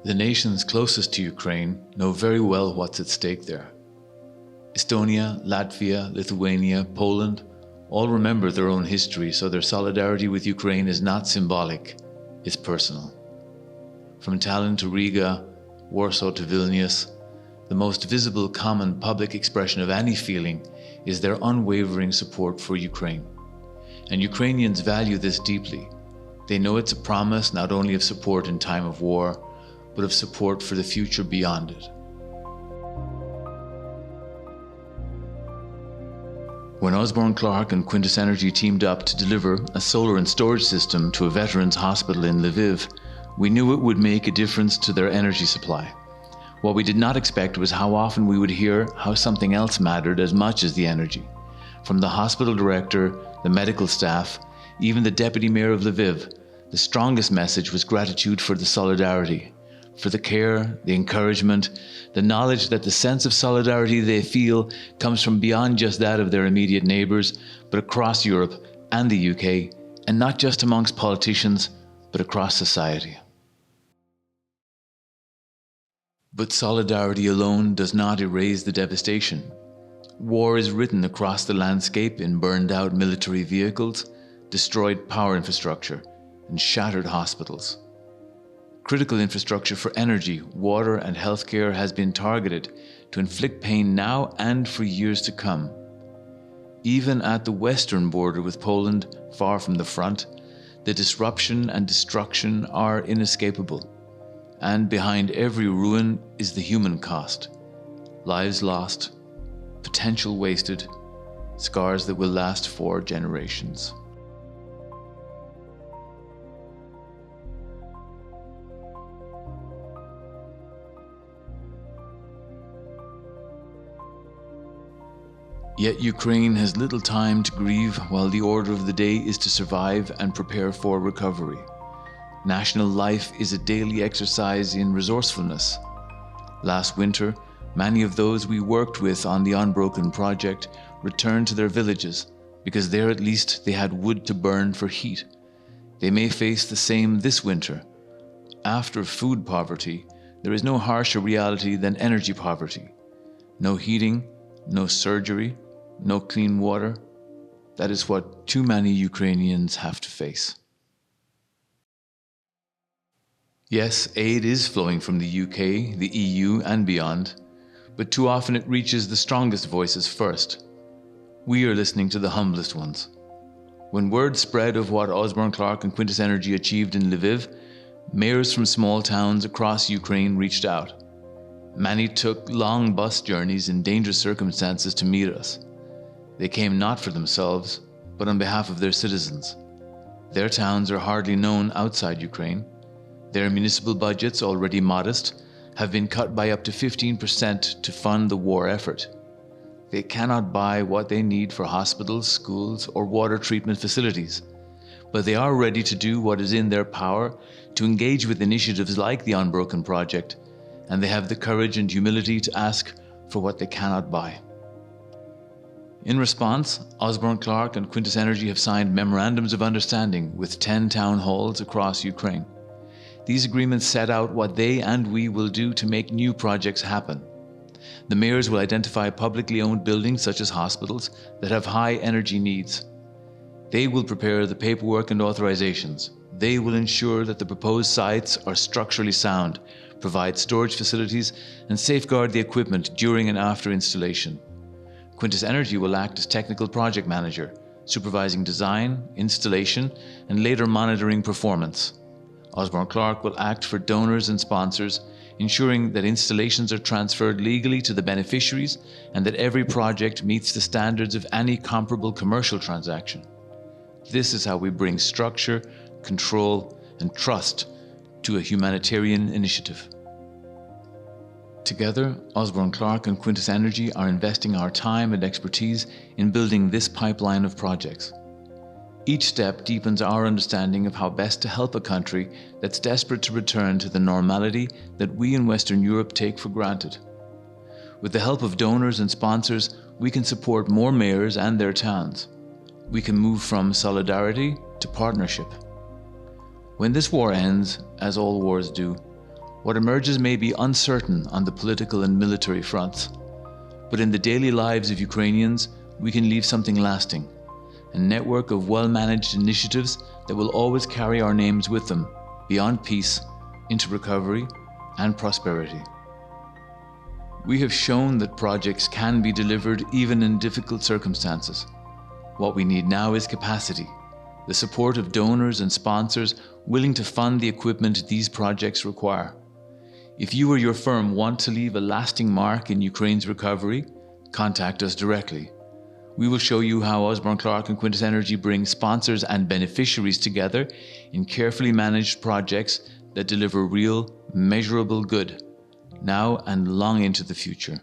The nations closest to Ukraine know very well what's at stake there. Estonia, Latvia, Lithuania, Poland all remember their own history, so their solidarity with Ukraine is not symbolic, it's personal. From Tallinn to Riga, Warsaw to Vilnius, the most visible common public expression of any feeling is their unwavering support for Ukraine. And Ukrainians value this deeply. They know it's a promise not only of support in time of war, but of support for the future beyond it. When Osborne, Clarke and Quintas Energy teamed up to deliver a solar and storage system to a veterans hospital in Lviv, we knew it would make a difference to their energy supply. What we did not expect was how often we would hear how something else mattered as much as the energy. From the hospital director, the medical staff, even the deputy mayor of Lviv, the strongest message was gratitude for the solidarity, for the care, the encouragement, the knowledge that the sense of solidarity they feel comes from beyond just that of their immediate neighbours, but across Europe and the UK, and not just amongst politicians, but across society. But solidarity alone does not erase the devastation. War is written across the landscape in burned-out military vehicles, destroyed power infrastructure, and shattered hospitals. Critical infrastructure for energy, water, and healthcare has been targeted to inflict pain now and for years to come. Even at the western border with Poland, far from the front, the disruption and destruction are inescapable. And behind every ruin is the human cost. Lives lost, potential wasted, scars that will last for generations. Yet Ukraine has little time to grieve while the order of the day is to survive and prepare for recovery. National life is a daily exercise in resourcefulness. Last winter, many of those we worked with on the Unbroken project returned to their villages because there at least they had wood to burn for heat. They may face the same this winter. After food poverty, there is no harsher reality than energy poverty. No heating, no surgery, no clean water. That is what too many Ukrainians have to face. Yes, aid is flowing from the UK, the EU and beyond, but too often it reaches the strongest voices first. We are listening to the humblest ones. When word spread of what Osborne, Clarke and Quintas Energy achieved in Lviv, mayors from small towns across Ukraine reached out. Many took long bus journeys in dangerous circumstances to meet us. They came not for themselves, but on behalf of their citizens. Their towns are hardly known outside Ukraine. Their municipal budgets, already modest, have been cut by up to 15% to fund the war effort. They cannot buy what they need for hospitals, schools, or water treatment facilities, but they are ready to do what is in their power to engage with initiatives like the Unbroken project, and they have the courage and humility to ask for what they cannot buy. In response, Osborne, Clarke and Quintas Energy have signed memorandums of understanding with 10 town halls across Ukraine. These agreements set out what they and we will do to make new projects happen. The mayors will identify publicly owned buildings such as hospitals that have high energy needs. They will prepare the paperwork and authorizations. They will ensure that the proposed sites are structurally sound, provide storage facilities, and safeguard the equipment during and after installation. Quintas Energy will act as technical project manager, supervising design, installation, and later monitoring performance. Osborne Clarke will act for donors and sponsors, ensuring that installations are transferred legally to the beneficiaries and that every project meets the standards of any comparable commercial transaction. This is how we bring structure, control, and trust to a humanitarian initiative. Together, Osborne, Clarke and Quintas Energy are investing our time and expertise in building this pipeline of projects. Each step deepens our understanding of how best to help a country that's desperate to return to the normality that we in Western Europe take for granted. With the help of donors and sponsors, we can support more mayors and their towns. We can move from solidarity to partnership. When this war ends, as all wars do, What emerges may be uncertain on the political and military fronts, but in the daily lives of Ukrainians, we can leave something lasting, a network of well-managed initiatives that will always carry our names with them, beyond peace, into recovery and prosperity. We have shown that projects can be delivered even in difficult circumstances. What we need now is capacity, the support of donors and sponsors willing to fund the equipment these projects require. If you or your firm want to leave a lasting mark in Ukraine's recovery, contact us directly. We will show you how Osborne, Clarke and Quintas Energy bring sponsors and beneficiaries together in carefully managed projects that deliver real, measurable good, now and long into the future.